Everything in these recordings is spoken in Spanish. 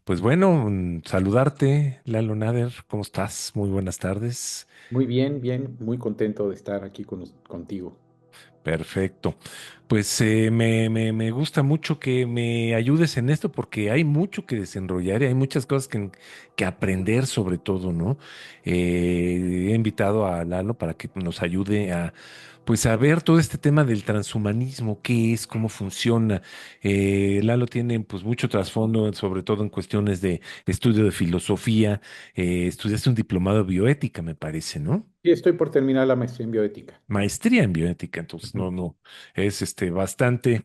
Pues bueno, saludarte, Lalo Nader, ¿cómo estás? Muy buenas tardes. Muy bien, bien, muy contento de estar aquí contigo. Perfecto. Pues me gusta mucho que me ayudes en esto porque hay mucho que desenrollar y hay muchas cosas que aprender sobre todo, ¿no? He invitado a Lalo para que nos ayude pues a ver todo este tema del transhumanismo, qué es, cómo funciona. Lalo tiene pues mucho trasfondo, sobre todo en cuestiones de estudio de filosofía. Estudiaste un diplomado de bioética, me parece, ¿no? Y estoy por terminar la maestría en bioética. Maestría en bioética, entonces Ujú. no, es bastante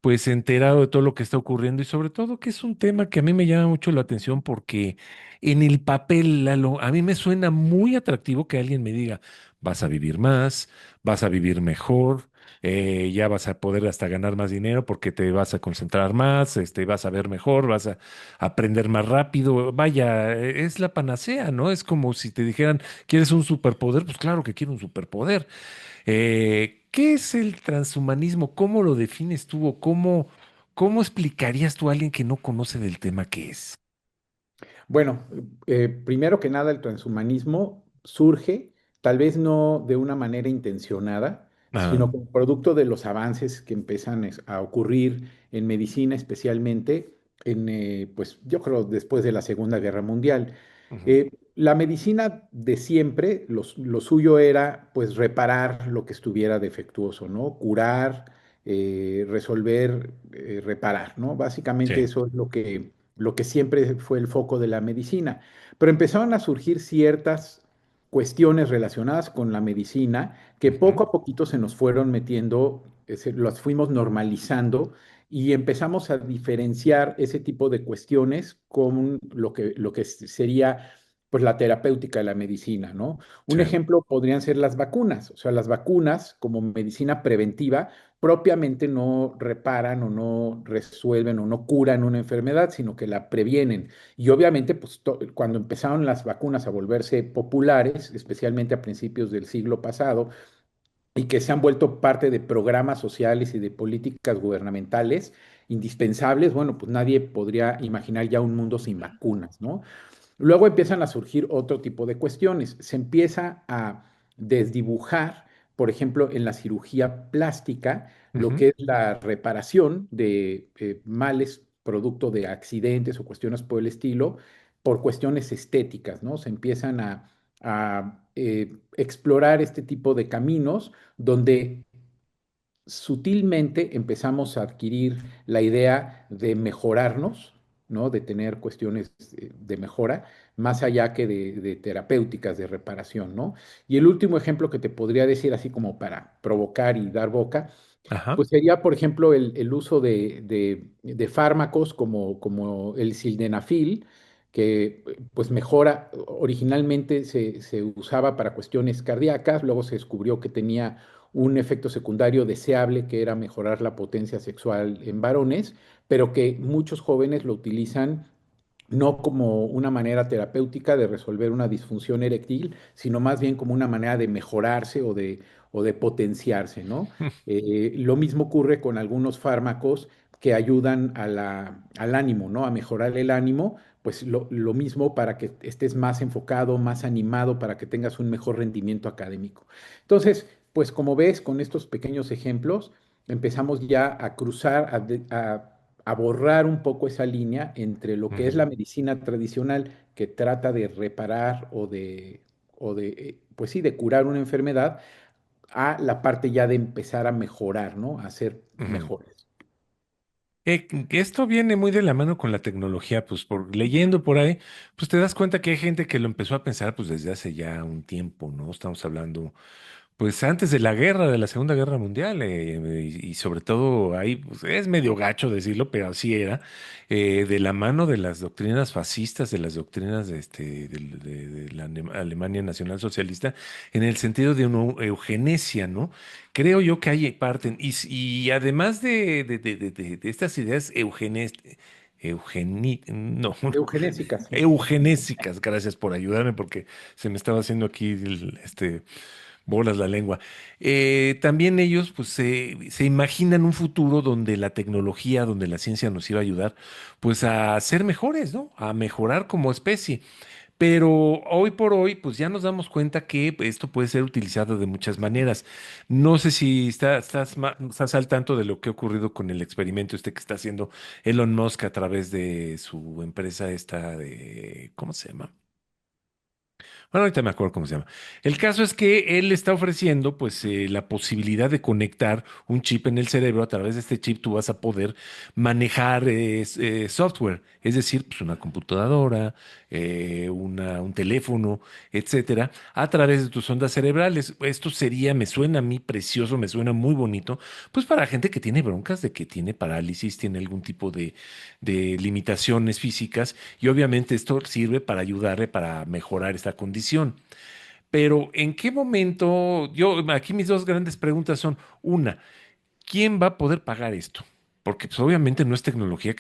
pues enterado de todo lo que está ocurriendo y sobre todo que es un tema que a mí me llama mucho la atención porque en el papel, Lalo, a mí me suena muy atractivo que alguien me diga, vas a vivir más, vas a vivir mejor, ya vas a poder hasta ganar más dinero porque te vas a concentrar más, vas a ver mejor, vas a aprender más rápido. Vaya, es la panacea, ¿no? Es como si te dijeran, ¿quieres un superpoder? Pues claro que quiero un superpoder. ¿Qué es el transhumanismo? ¿Cómo lo defines tú o cómo explicarías tú a alguien que no conoce del tema que es? Bueno, primero que nada, el transhumanismo surge, tal vez no de una manera intencionada, Ah, sino como producto de los avances que empiezan a ocurrir en medicina, especialmente pues yo creo después de la Segunda Guerra Mundial. ujú, La medicina de siempre, lo suyo era pues reparar lo que estuviera defectuoso, ¿no? Curar, resolver, reparar, ¿no? Básicamente sí. eso es lo que siempre fue el foco de la medicina. Pero empezaron a surgir ciertas cuestiones relacionadas con la medicina que Ujú, poco a poquito se nos fueron metiendo, las fuimos normalizando y empezamos a diferenciar ese tipo de cuestiones con lo que sería pues la terapéutica de la medicina, ¿no? Un sí. ejemplo podrían ser las vacunas, o sea, las vacunas como medicina preventiva propiamente no reparan o no resuelven o no curan una enfermedad, sino que la previenen. Y obviamente, pues cuando empezaron las vacunas a volverse populares, especialmente a principios del siglo pasado, y que se han vuelto parte de programas sociales y de políticas gubernamentales indispensables, bueno, pues nadie podría imaginar ya un mundo sin vacunas, ¿no? Luego empiezan a surgir otro tipo de cuestiones. Se empieza a desdibujar, por ejemplo, en la cirugía plástica, lo Ujú, que es la reparación de males producto de accidentes o cuestiones por el estilo, por cuestiones estéticas, ¿no? Se empiezan a explorar este tipo de caminos donde sutilmente empezamos a adquirir la idea de mejorarnos, ¿no? De tener cuestiones de mejora, más allá que de terapéuticas, de reparación, ¿no? Y el último ejemplo que te podría decir, así como para provocar y dar boca, ajá. pues sería, por ejemplo, el uso de fármacos como el sildenafil, que pues mejora, originalmente se usaba para cuestiones cardíacas, luego se descubrió que tenía un efecto secundario deseable que era mejorar la potencia sexual en varones, pero que muchos jóvenes lo utilizan no como una manera terapéutica de resolver una disfunción eréctil, sino más bien como una manera de mejorarse o de potenciarse, ¿no? Lo mismo ocurre con algunos fármacos que ayudan al ánimo, ¿no? A mejorar el ánimo, pues lo mismo para que estés más enfocado, más animado, para que tengas un mejor rendimiento académico. Entonces, pues como ves, con estos pequeños ejemplos, empezamos ya a cruzar, a borrar un poco esa línea entre lo que es la Ujú. medicina tradicional que trata de reparar o de, pues sí, de curar una enfermedad, a la parte ya de empezar a mejorar, ¿no? A ser Ujú. mejores. Que esto viene muy de la mano con la tecnología, pues por leyendo por ahí, pues te das cuenta que hay gente que lo empezó a pensar pues desde hace ya un tiempo, ¿no? Estamos hablando pues antes de la guerra, de la Segunda Guerra Mundial, y sobre todo ahí, pues, es medio gacho decirlo, pero así era, de la mano de las doctrinas fascistas, de las doctrinas de la Alemania Nacional Socialista, en el sentido de una eugenesia, ¿no? Creo yo que ahí parten, y además de estas ideas no, Eugenésicas. eugenésicas, gracias por ayudarme, porque se me estaba haciendo aquí bolas la lengua. También ellos pues se imaginan un futuro donde la tecnología, donde la ciencia nos iba a ayudar pues a ser mejores, ¿no? A mejorar como especie. Pero hoy por hoy, pues ya nos damos cuenta que esto puede ser utilizado de muchas maneras. No sé si estás al tanto de lo que ha ocurrido con el experimento este que está haciendo Elon Musk a través de su empresa esta de, ¿cómo se llama? Bueno, ahorita me acuerdo cómo se llama. El caso es que él está ofreciendo pues la posibilidad de conectar un chip en el cerebro. A través de este chip tú vas a poder manejar software, es decir, pues una computadora, un teléfono, etcétera, a través de tus ondas cerebrales. Esto sería, me suena a mí precioso, me suena muy bonito, pues para gente que tiene broncas de que tiene parálisis, tiene algún tipo de limitaciones físicas y obviamente esto sirve para ayudarle para mejorar esta condición. Pero ¿en qué momento? Yo, aquí mis dos grandes preguntas son, una, ¿quién va a poder pagar esto? Porque pues, obviamente no es tecnología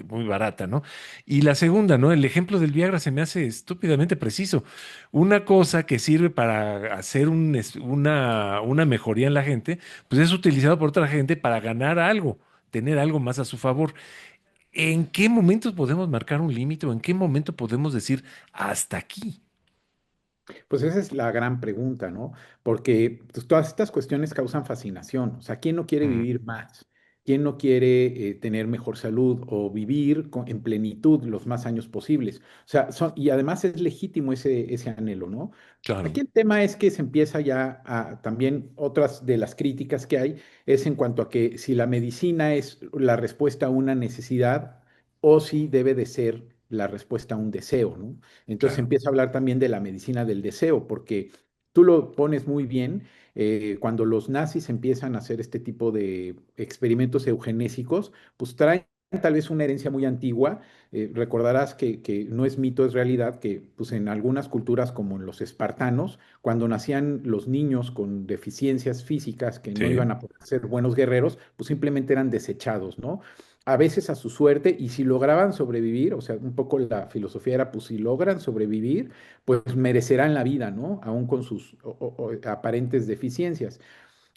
muy barata, ¿no? Y la segunda, ¿no? El ejemplo del Viagra se me hace estúpidamente preciso. Una cosa que sirve para hacer una mejoría en la gente, pues es utilizado por otra gente para ganar algo, tener algo más a su favor. ¿En qué momentos podemos marcar un límite o en qué momento podemos decir hasta aquí? Pues esa es la gran pregunta, ¿no? Porque pues, todas estas cuestiones causan fascinación. O sea, ¿quién no quiere Mm, vivir más? ¿Quién no quiere tener mejor salud o vivir en plenitud los más años posibles? O sea, y además es legítimo ese anhelo, ¿no? claro, Aquí el tema es que se empieza ya a también otras de las críticas que hay es en cuanto a que si la medicina es la respuesta a una necesidad o si debe de ser la respuesta a un deseo, ¿no? Entonces se claro. empieza a hablar también de la medicina del deseo, porque tú lo pones muy bien, cuando los nazis empiezan a hacer este tipo de experimentos eugenésicos, pues traen tal vez una herencia muy antigua. Recordarás que no es mito, es realidad, que pues en algunas culturas como en los espartanos, cuando nacían los niños con deficiencias físicas que no Sí, iban a poder ser buenos guerreros, pues simplemente eran desechados, ¿no? A veces a su suerte, y si lograban sobrevivir, o sea, un poco la filosofía era, pues si logran sobrevivir, pues merecerán la vida, ¿no? Aún con sus aparentes deficiencias.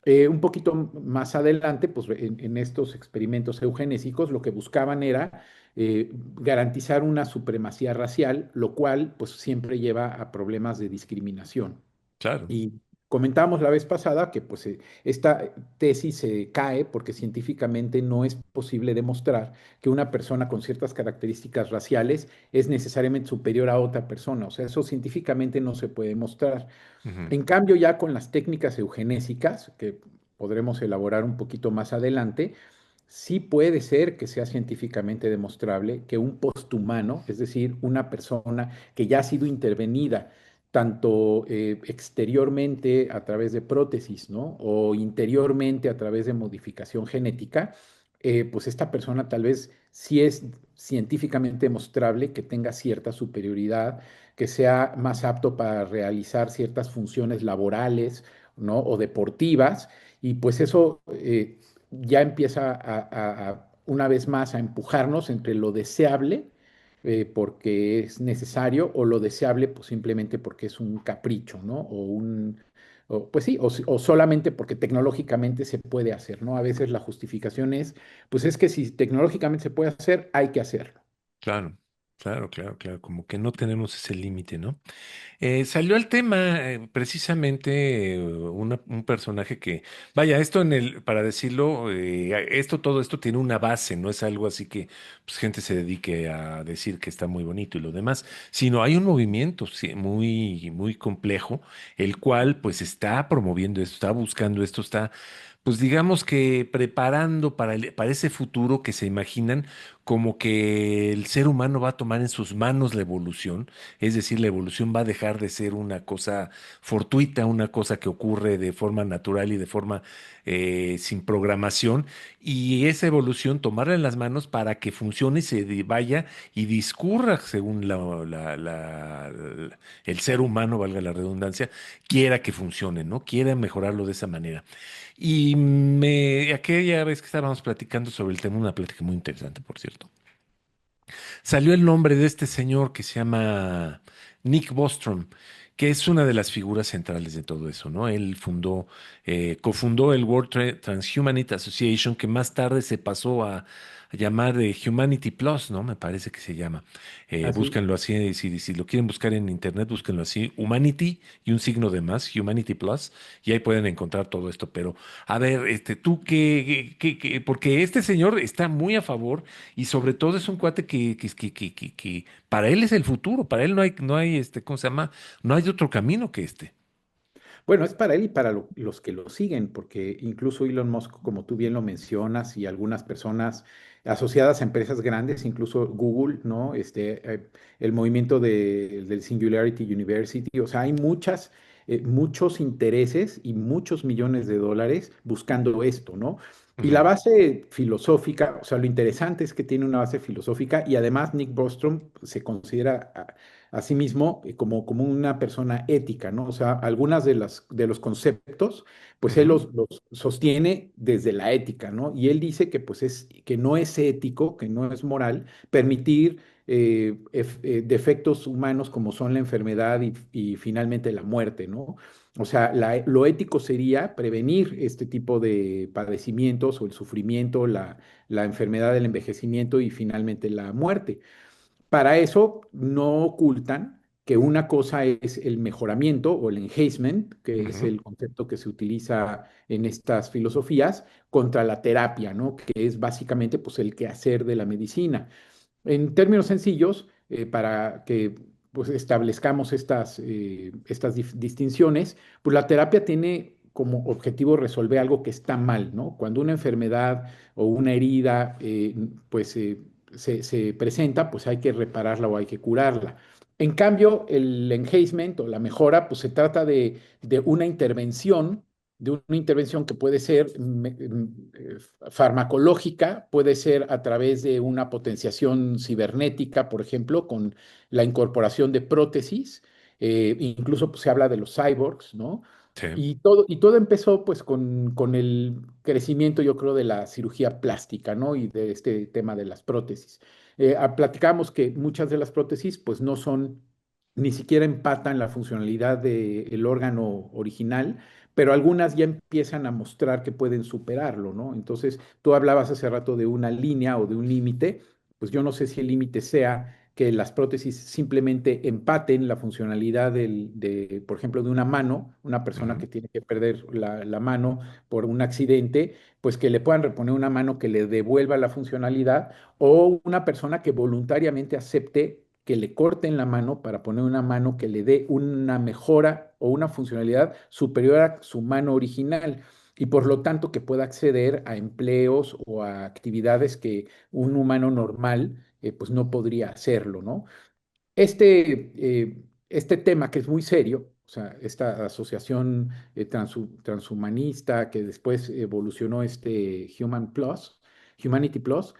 Un poquito más adelante, pues en estos experimentos eugenésicos, lo que buscaban era garantizar una supremacía racial, lo cual pues siempre lleva a problemas de discriminación. claro, Y comentábamos la vez pasada que pues esta tesis se cae porque científicamente no es posible demostrar que una persona con ciertas características raciales es necesariamente superior a otra persona. O sea, eso científicamente no se puede demostrar. ujú, En cambio, ya con las técnicas eugenésicas, que podremos elaborar un poquito más adelante, sí puede ser que sea científicamente demostrable que un posthumano, es decir, una persona que ya ha sido intervenida tanto exteriormente a través de prótesis, ¿no? O interiormente a través de modificación genética, pues esta persona tal vez sí es científicamente demostrable que tenga cierta superioridad, que sea más apto para realizar ciertas funciones laborales, ¿no? O deportivas, y pues eso ya empieza una vez más a empujarnos entre lo deseable porque es necesario o lo deseable pues simplemente porque es un capricho, ¿no? Pues sí, o solamente porque tecnológicamente se puede hacer, ¿no? A veces la justificación es, pues es que si tecnológicamente se puede hacer, hay que hacerlo. claro, claro, como que no tenemos ese límite, ¿no? Salió al tema precisamente un personaje que, vaya, esto para decirlo, todo esto tiene una base, no es algo así que pues, gente se dedique a decir que está muy bonito y lo demás, sino hay un movimiento sí, muy complejo, el cual pues está promoviendo esto, está buscando esto, está pues digamos que preparando para ese futuro que se imaginan como que el ser humano va a tomar en sus manos la evolución, es decir, la evolución va a dejar de ser una cosa fortuita, una cosa que ocurre de forma natural y de forma sin programación, y esa evolución tomarla en las manos para que funcione, vaya y discurra según el ser humano, valga la redundancia, quiera que funcione, ¿no? Quiera mejorarlo de esa manera. Y aquella vez que estábamos platicando sobre el tema, una plática muy interesante, por cierto, salió el nombre de este señor que se llama Nick Bostrom, que es una de las figuras centrales de todo eso, ¿no? Él cofundó el World Transhumanist Association, que más tarde se pasó a llamar Humanity Plus, ¿no? Me parece que se llama. Así. Búsquenlo así, si lo quieren buscar en internet, búsquenlo así, Humanity y un signo de más, Humanity Plus, y ahí pueden encontrar todo esto. Pero, a ver, tú porque este señor está muy a favor y sobre todo es un cuate que para él es el futuro, para él no hay, ¿cómo se llama? No hay otro camino que este. Bueno, es para él y para los que lo siguen, porque incluso Elon Musk, como tú bien lo mencionas, y algunas personas asociadas a empresas grandes, incluso Google, ¿no? El movimiento del Singularity University, o sea, hay muchos intereses y muchos millones de dólares buscando esto, ¿no? Y la Ujú, base filosófica, o sea, lo interesante es que tiene una base filosófica y además Nick Bostrom se considera asimismo como una persona ética, ¿no? O sea, algunas de los conceptos, pues él ujú, los sostiene desde la ética, ¿no? Y él dice que, pues que no es ético, que no es moral permitir defectos humanos como son la enfermedad y finalmente la muerte, ¿no? O sea, lo ético sería prevenir este tipo de padecimientos o el sufrimiento, la enfermedad del envejecimiento y finalmente la muerte. Para eso no ocultan que una cosa es el mejoramiento o el enhancement, que es ujú, el concepto que se utiliza en estas filosofías, contra la terapia, ¿no? Que es básicamente pues, el quehacer de la medicina. En términos sencillos, para que pues, establezcamos estas distinciones, pues la terapia tiene como objetivo resolver algo que está mal, ¿no? Cuando una enfermedad o una herida pues se presenta, pues hay que repararla o hay que curarla. En cambio, el enhancement o la mejora, pues se trata de una intervención que puede ser farmacológica, puede ser a través de una potenciación cibernética, por ejemplo, con la incorporación de prótesis, incluso pues, se habla de los cyborgs, ¿no? sí, Y todo empezó pues con el crecimiento, yo creo, de la cirugía plástica, ¿no? Y de este tema de las prótesis. Platicamos que muchas de las prótesis pues no son, ni siquiera empatan la funcionalidad del órgano original, pero algunas ya empiezan a mostrar que pueden superarlo, ¿no? Entonces, tú hablabas hace rato de una línea o de un límite, pues yo no sé si el límite sea que las prótesis simplemente empaten la funcionalidad por ejemplo, de una mano, una persona ujú, que tiene que perder la mano por un accidente, pues que le puedan reponer una mano que le devuelva la funcionalidad, o una persona que voluntariamente acepte que le corten la mano para poner una mano que le dé una mejora o una funcionalidad superior a su mano original y por lo tanto que pueda acceder a empleos o a actividades que un humano normal pues no podría hacerlo, ¿no? Este tema que es muy serio, o sea, esta asociación transhumanista que después evolucionó Humanity Plus,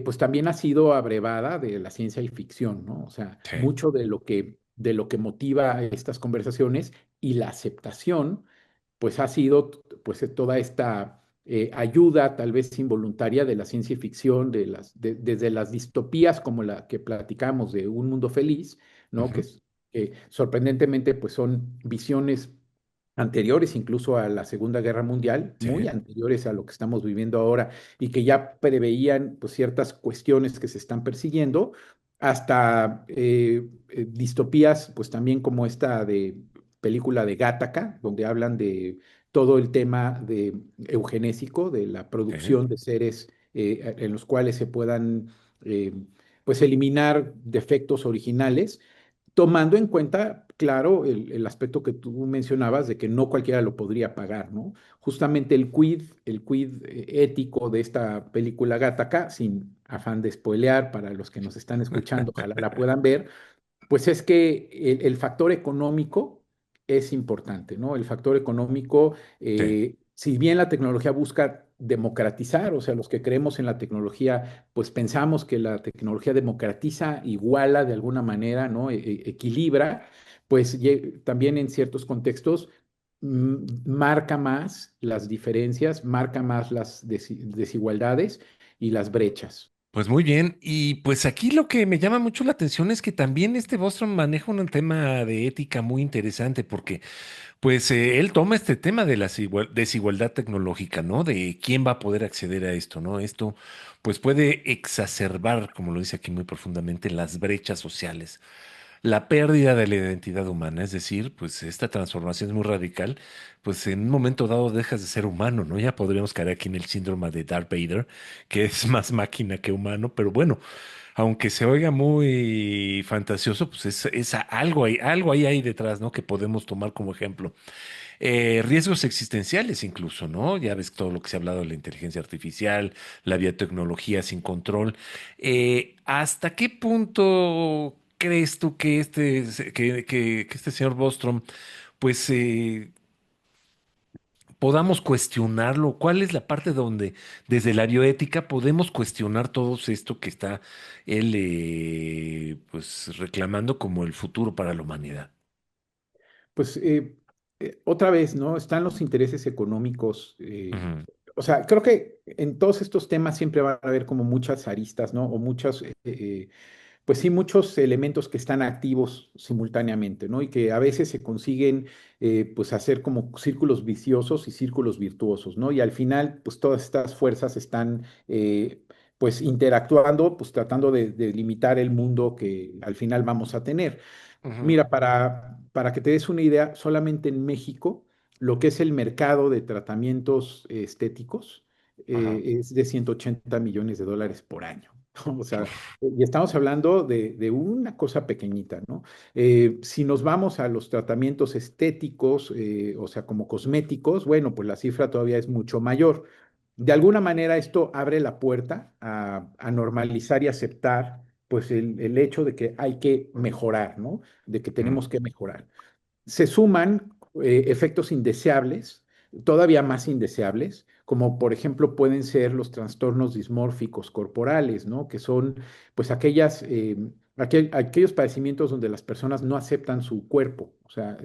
pues también ha sido abrevada de la ciencia y ficción, ¿no? O sea, sí, mucho de lo que motiva estas conversaciones y la aceptación, pues ha sido pues toda esta ayuda tal vez involuntaria de la ciencia ficción, desde las distopías como la que platicamos de Un Mundo Feliz, ¿no? ujú, Que sorprendentemente pues son visiones anteriores incluso a la Segunda Guerra Mundial, sí, muy anteriores a lo que estamos viviendo ahora y que ya preveían pues, ciertas cuestiones que se están persiguiendo, hasta distopías pues también como esta de película de Gattaca, donde hablan de todo el tema de eugenésico, de la sí, producción de seres en los cuales se puedan eh, pues eliminar defectos originales tomando en cuenta, claro, el aspecto que tú mencionabas de que no cualquiera lo podría pagar, ¿no? Justamente el quid ético de esta película Gattaca, sin afán de spoilear para los que nos están escuchando, ojalá la puedan ver, pues es que el factor económico es importante, ¿no? El factor económico, sí, si bien la tecnología busca democratizar, o sea, los que creemos en la tecnología, pues pensamos que la tecnología democratiza, iguala de alguna manera, ¿no? Equilibra, pues también en ciertos contextos marca más las diferencias, marca más las desigualdades y las brechas. Pues muy bien, y pues aquí lo que me llama mucho la atención es que también este Bostrom maneja un tema de ética muy interesante, porque pues él toma este tema de la desigualdad tecnológica, ¿no? De quién va a poder acceder a esto, ¿no? Esto pues puede exacerbar, como lo dice aquí muy profundamente, las brechas sociales, la pérdida de la identidad humana, es decir, pues esta transformación es muy radical, pues en un momento dado dejas de ser humano, ¿no? Ya podríamos caer aquí en el síndrome de Darth Vader, que es más máquina que humano, pero bueno, aunque se oiga muy fantasioso, pues algo ahí hay detrás, ¿no? Que podemos tomar como ejemplo. Riesgos existenciales incluso, ¿no? Ya ves todo lo que se ha hablado de la inteligencia artificial, la biotecnología sin control. ¿Hasta qué punto crees tú que que este señor Bostrom, pues podamos cuestionarlo? ¿Cuál es la parte donde desde la bioética podemos cuestionar todo esto que está él pues reclamando como el futuro para la humanidad? Pues otra vez, ¿no? Están los intereses económicos. Ujú, O sea, creo que en todos estos temas siempre va a haber como muchas aristas, ¿no? O muchas, pues sí, muchos elementos que están activos simultáneamente, ¿no? Y que a veces se consiguen, pues, hacer como círculos viciosos y círculos virtuosos, ¿no? Y al final, pues, todas estas fuerzas están, pues, interactuando, pues, tratando de limitar el mundo que al final vamos a tener. ujú, Mira, para que te des una idea, solamente en México, lo que es el mercado de tratamientos estéticos ajá. es de 180 millones de dólares por año. O sea, Uf, y estamos hablando de una cosa pequeñita, ¿no? Si nos vamos a los tratamientos estéticos, o sea, como cosméticos, bueno, pues la cifra todavía es mucho mayor. De alguna manera esto abre la puerta a normalizar y aceptar pues el hecho de que hay que mejorar, ¿no? De que ujú, tenemos que mejorar. Se suman efectos indeseables, todavía más indeseables, como por ejemplo pueden ser los trastornos dismórficos corporales, ¿no? Que son pues aquellos padecimientos donde las personas no aceptan su cuerpo, o sea,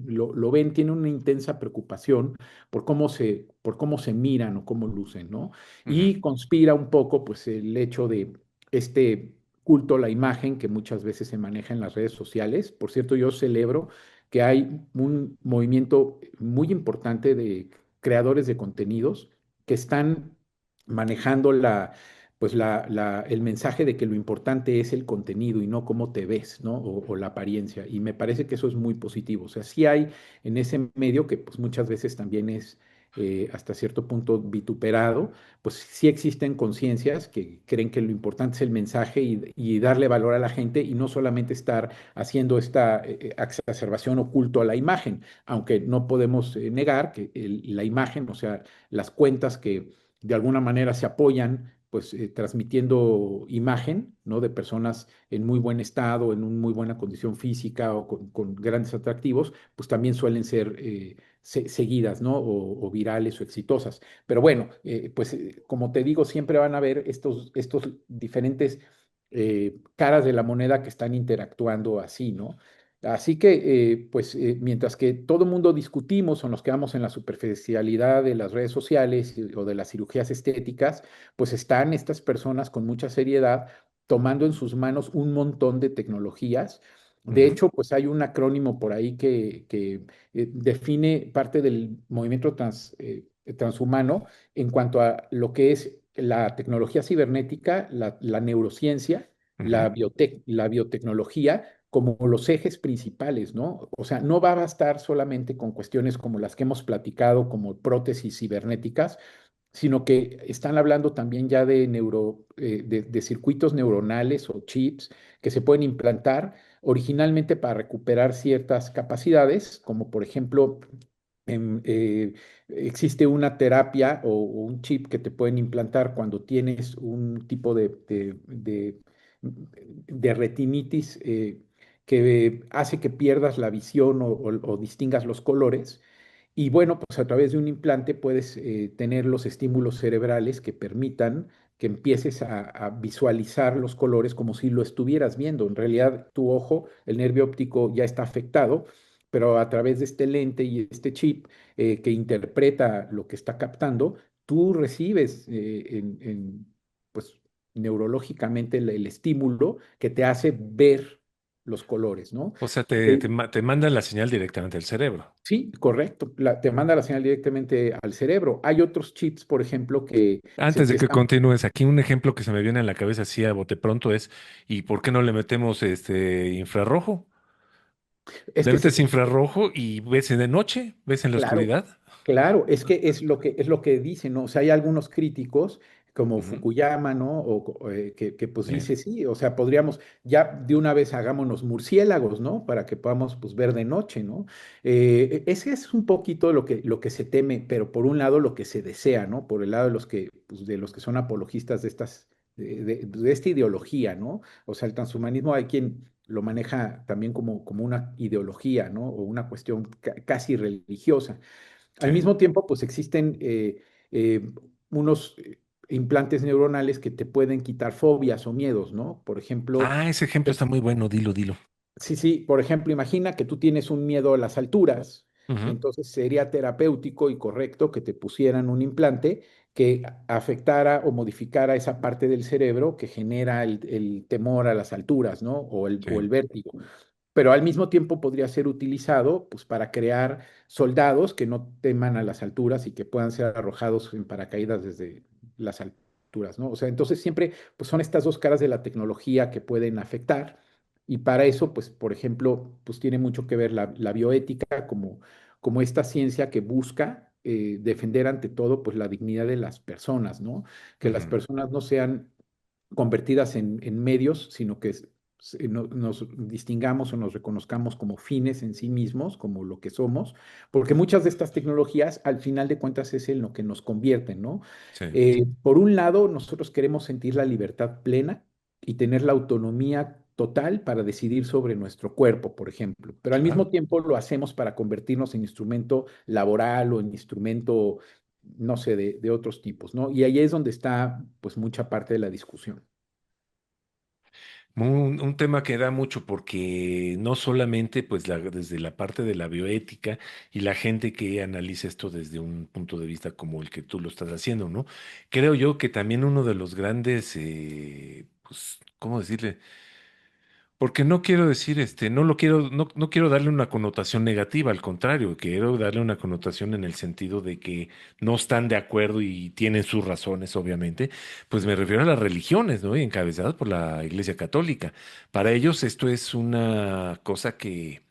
lo ven, tienen una intensa preocupación por cómo se miran o cómo lucen, ¿no? ujú, Y conspira un poco pues el hecho de este culto a la imagen que muchas veces se maneja en las redes sociales. Por cierto, yo celebro que hay un movimiento muy importante de creadores de contenidos que están manejando el mensaje de que lo importante es el contenido y no cómo te ves, ¿no? O la apariencia. Y me parece que eso es muy positivo. O sea, sí hay en ese medio que pues muchas veces también es hasta cierto punto vituperado, pues sí existen conciencias que creen que lo importante es el mensaje y darle valor a la gente y no solamente estar haciendo esta exacerbación o culto a la imagen, aunque no podemos negar que la imagen, o sea, las cuentas que de alguna manera se apoyan, pues transmitiendo imagen, ¿no? De personas en muy buen estado, en una muy buena condición física o con grandes atractivos, pues también suelen ser seguidas, ¿no? O virales o exitosas. Pero bueno, pues como te digo, siempre van a haber estos diferentes caras de la moneda que están interactuando así, ¿no? Así que, pues, mientras que todo el mundo discutimos o nos quedamos en la superficialidad de las redes sociales o de las cirugías estéticas, pues están estas personas con mucha seriedad tomando en sus manos un montón de tecnologías. De ujú, hecho, pues hay un acrónimo por ahí que define parte del movimiento transhumano en cuanto a lo que es la tecnología cibernética, la neurociencia, ujú. la biotecnología como los ejes principales, ¿no? O sea, no va a bastar solamente con cuestiones como las que hemos platicado, como prótesis cibernéticas, sino que están hablando también ya de circuitos neuronales o chips que se pueden implantar originalmente para recuperar ciertas capacidades, como por ejemplo, existe una terapia o un chip que te pueden implantar cuando tienes un tipo de retinitis que hace que pierdas la visión o distingas los colores. Y bueno, pues a través de un implante puedes tener los estímulos cerebrales que permitan que empieces a visualizar los colores como si lo estuvieras viendo. En realidad, tu ojo, el nervio óptico ya está afectado, pero a través de este lente y este chip que interpreta lo que está captando, tú recibes pues neurológicamente el estímulo que te hace ver los colores, ¿no? O sea, Eh, te mandan la señal directamente al cerebro. sí, correcto. Te manda la señal directamente al cerebro. Hay otros chips, por ejemplo, que se Antes de que empiezan. continúes, aquí un ejemplo que se me viene a la cabeza así a bote pronto es, ¿y por qué no le metemos este infrarrojo? Es Le que metes infrarrojo y ves en de noche, ves en la claro, oscuridad. claro, es que es lo que dicen, ¿no? O sea, hay algunos críticos como Ujú, Fukuyama, ¿no? Que pues sí, dice, sí, o sea, podríamos, ya de una vez hagámonos murciélagos, ¿no? Para que podamos pues ver de noche, ¿no? Ese es un poquito lo que se teme, pero por un lado lo que se desea, ¿no? Por el lado de los que son apologistas de esta ideología, ¿no? O sea, el transhumanismo hay quien lo maneja también como una ideología, ¿no? O una cuestión casi religiosa. Al sí. mismo tiempo, pues existen eh, unos implantes neuronales que te pueden quitar fobias o miedos, ¿no? Por ejemplo, Ah, ese ejemplo está muy bueno, dilo, dilo. sí, sí, por ejemplo, imagina que tú tienes un miedo a las alturas, Ujú, entonces sería terapéutico y correcto que te pusieran un implante que afectara o modificara esa parte del cerebro que genera el temor a las alturas, ¿no? O el sí, vértigo. Pero al mismo tiempo podría ser utilizado pues, para crear soldados que no teman a las alturas y que puedan ser arrojados en paracaídas desde las alturas, ¿no? O sea, entonces siempre pues, son estas dos caras de la tecnología que pueden afectar y para eso, pues, por ejemplo, pues tiene mucho que ver la bioética como esta ciencia que busca defender ante todo pues la dignidad de las personas, ¿no? Que las ujú, personas no sean convertidas en medios, sino que nos distingamos o nos reconozcamos como fines en sí mismos, como lo que somos, porque muchas de estas tecnologías, al final de cuentas, es en lo que nos convierten, ¿no? sí, Por un lado, nosotros queremos sentir la libertad plena y tener la autonomía total para decidir sobre nuestro cuerpo, por ejemplo, pero al claro. mismo tiempo lo hacemos para convertirnos en instrumento laboral o en instrumento no sé, de otros tipos, ¿no? Y ahí es donde está, pues, mucha parte de la discusión. Un tema que da mucho porque no solamente pues desde la parte de la bioética y la gente que analiza esto desde un punto de vista como el que tú lo estás haciendo, ¿no? Creo yo que también uno de los grandes, pues, ¿cómo decirle? Porque no quiero decir, no lo quiero, no quiero darle una connotación negativa, al contrario, quiero darle una connotación en el sentido de que no están de acuerdo y tienen sus razones, obviamente. Pues me refiero a las religiones, ¿no? Y encabezadas por la Iglesia Católica. Para ellos esto es una cosa que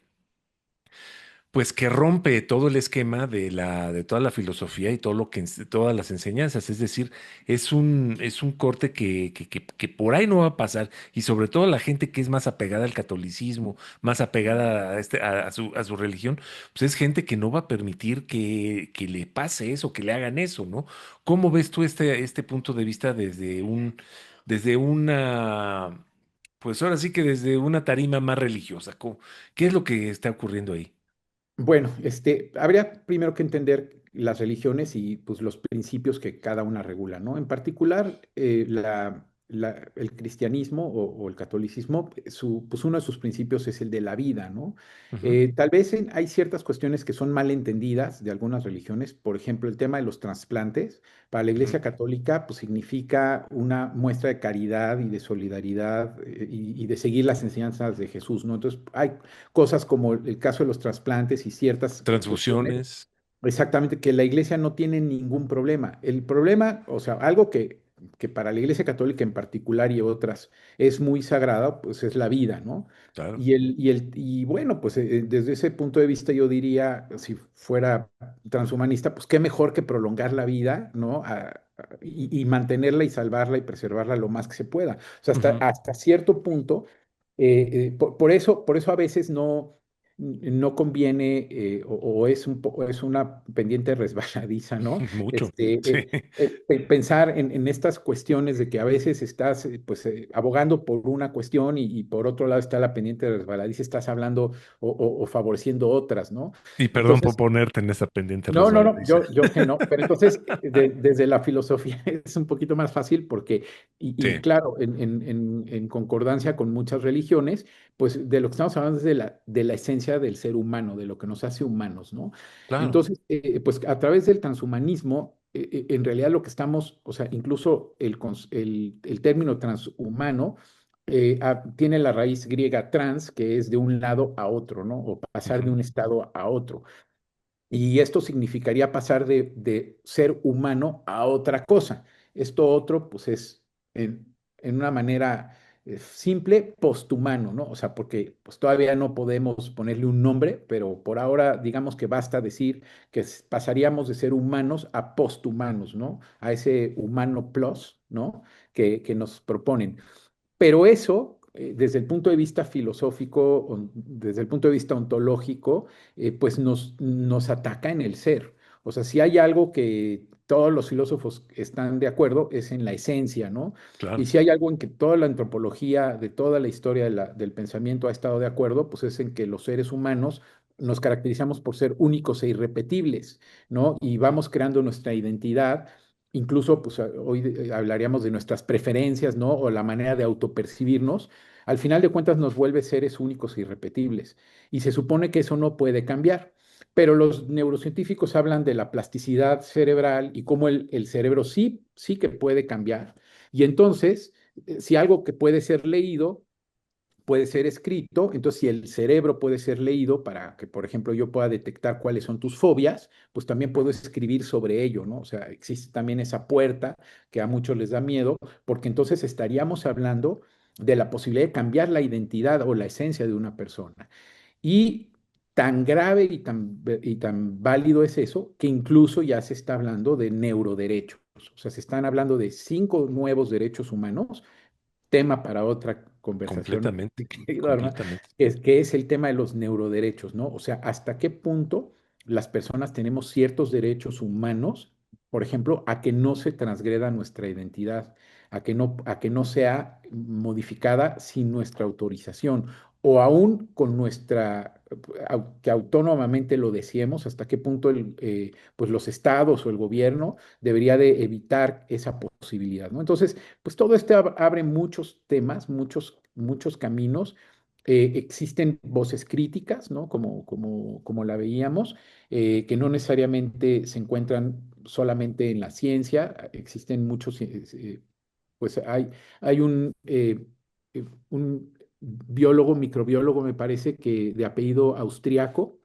pues que rompe todo el esquema de toda la filosofía y todo lo que, todas las enseñanzas. Es decir, es un corte que por ahí no va a pasar. Y sobre todo la gente que es más apegada al catolicismo, más apegada a su religión, pues es gente que no va a permitir que le pase eso, que le hagan eso, ¿no? ¿Cómo ves tú este punto de vista desde una, pues ahora sí que desde una tarima más religiosa? ¿Qué es lo que está ocurriendo ahí? Bueno, habría primero que entender las religiones y pues, los principios que cada una regula, ¿no? En particular, el cristianismo o el catolicismo, pues uno de sus principios es el de la vida, ¿no? Ujú, Tal vez hay ciertas cuestiones que son mal entendidas de algunas religiones, por ejemplo, el tema de los trasplantes. Para la ujú. Iglesia Católica, pues significa una muestra de caridad y de solidaridad y de seguir las enseñanzas de Jesús, ¿no? Entonces, hay cosas como el caso de los trasplantes y ciertas cuestiones, Transfusiones, exactamente, que la iglesia no tiene ningún problema. El problema, o sea, algo que para la iglesia católica en particular y otras es muy sagrada, pues es la vida, ¿no? claro. Y bueno, pues desde ese punto de vista yo diría, si fuera transhumanista, pues qué mejor que prolongar la vida, ¿no? Y mantenerla y salvarla y preservarla lo más que se pueda. O sea, hasta, Ujú. hasta cierto punto, por eso a veces no conviene o es una pendiente resbaladiza, ¿no? Mucho. Sí. Pensar en estas cuestiones de que a veces estás pues, abogando por una cuestión y por otro lado está la pendiente resbaladiza, estás hablando o favoreciendo otras, ¿no? Y perdón por Entonces, ponerte en esa pendiente no, no, no, resbaladiza. yo sé no, pero entonces desde la filosofía es un poquito más fácil porque, y Sí, claro, en concordancia con muchas religiones, pues de lo que estamos hablando es de la esencia del ser humano, de lo que nos hace humanos, ¿no? claro. Entonces, pues a través del transhumanismo en realidad lo que estamos, o sea, incluso el término transhumano tiene la raíz griega trans, que es de un lado a otro, ¿no? O pasar de Ujú. un estado a otro. Y esto significaría pasar de ser humano a otra cosa. Esto otro, pues es en una manera simple, posthumano, ¿no? O sea, porque pues todavía no podemos ponerle un nombre, pero por ahora digamos que basta decir que pasaríamos de ser humanos a posthumanos, ¿no? A ese humano plus, ¿no? Que nos proponen. Pero eso, desde el punto de vista filosófico, desde el punto de vista ontológico, pues nos ataca en el ser. O sea, si hay algo que todos los filósofos están de acuerdo, es en la esencia, ¿no? Y Claro, si hay algo en que toda la antropología de toda la historia del pensamiento ha estado de acuerdo, pues es en que los seres humanos nos caracterizamos por ser únicos e irrepetibles, ¿no? Y vamos creando nuestra identidad. Incluso, pues hoy hablaríamos de nuestras preferencias, ¿no? O la manera de autopercibirnos. Al final de cuentas nos vuelve seres únicos e irrepetibles. Y se supone que eso no puede cambiar. Pero los neurocientíficos hablan de la plasticidad cerebral y cómo el cerebro sí, sí que puede cambiar. Y entonces, si algo que puede ser leído puede ser escrito, entonces si el cerebro puede ser leído para que, por ejemplo, yo pueda detectar cuáles son tus fobias, pues también puedo escribir sobre ello, ¿no? O sea, existe también esa puerta que a muchos les da miedo, porque entonces estaríamos hablando de la posibilidad de cambiar la identidad o la esencia de una persona. Y tan grave y tan válido es eso que incluso ya se está hablando de neuroderechos. O sea, se están hablando de 5 nuevos derechos humanos, tema para otra conversación, completamente, querido Arma, completamente. que es el tema de los neuroderechos, ¿no? O sea, hasta qué punto las personas tenemos ciertos derechos humanos, por ejemplo, a que no se transgreda nuestra identidad, a que no sea modificada sin nuestra autorización, o aún con que autónomamente lo deseemos, hasta qué punto pues los estados o el gobierno debería de evitar esa posibilidad, ¿no? Entonces, pues todo esto abre muchos temas, muchos caminos. Existen voces críticas, ¿no? Como la veíamos, que no necesariamente se encuentran solamente en la ciencia. Existen muchos, pues hay un biólogo, microbiólogo, me parece que de apellido austriaco,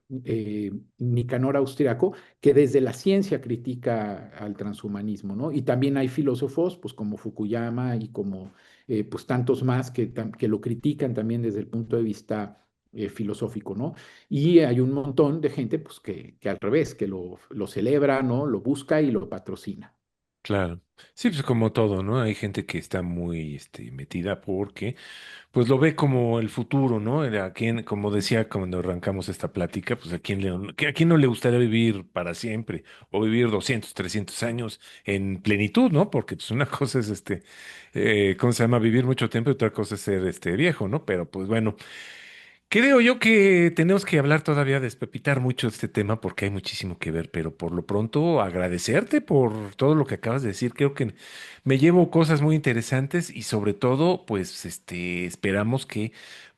Nicanor Austriaco, que desde la ciencia critica al transhumanismo, ¿no? Y también hay filósofos, pues como Fukuyama y como pues tantos más que lo critican también desde el punto de vista filosófico, ¿no? Y hay un montón de gente, pues que al revés, que lo celebra, ¿no? Lo busca y lo patrocina. Claro. Sí, pues como todo, ¿no? Hay gente que está muy metida porque pues lo ve como el futuro, ¿no? A quien, como decía cuando arrancamos esta plática, pues a quién no le gustaría vivir para siempre o vivir 200, 300 años en plenitud, ¿no? Porque pues una cosa es ¿cómo se llama? Vivir mucho tiempo y otra cosa es ser viejo, ¿no? Pero pues bueno. Creo yo que tenemos que hablar todavía, despepitar mucho este tema porque hay muchísimo que ver, pero por lo pronto agradecerte por todo lo que acabas de decir. Creo que me llevo cosas muy interesantes y sobre todo, pues, esperamos que,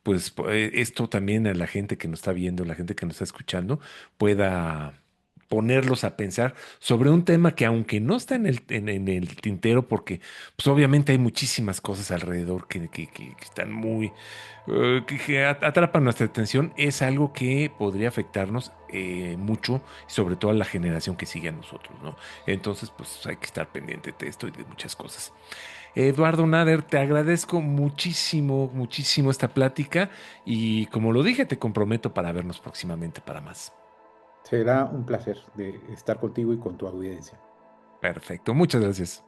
pues, esto también a la gente que nos está viendo, la gente que nos está escuchando, pueda ponerlos a pensar sobre un tema que aunque no está en el tintero, porque pues obviamente hay muchísimas cosas alrededor que están muy que atrapan nuestra atención, es algo que podría afectarnos mucho, sobre todo a la generación que sigue a nosotros, ¿no? Entonces, pues hay que estar pendiente de esto y de muchas cosas. Eduardo Nader, te agradezco muchísimo, muchísimo esta plática y como lo dije, te comprometo para vernos próximamente para más. Será un placer de estar contigo y con tu audiencia. Perfecto, muchas gracias.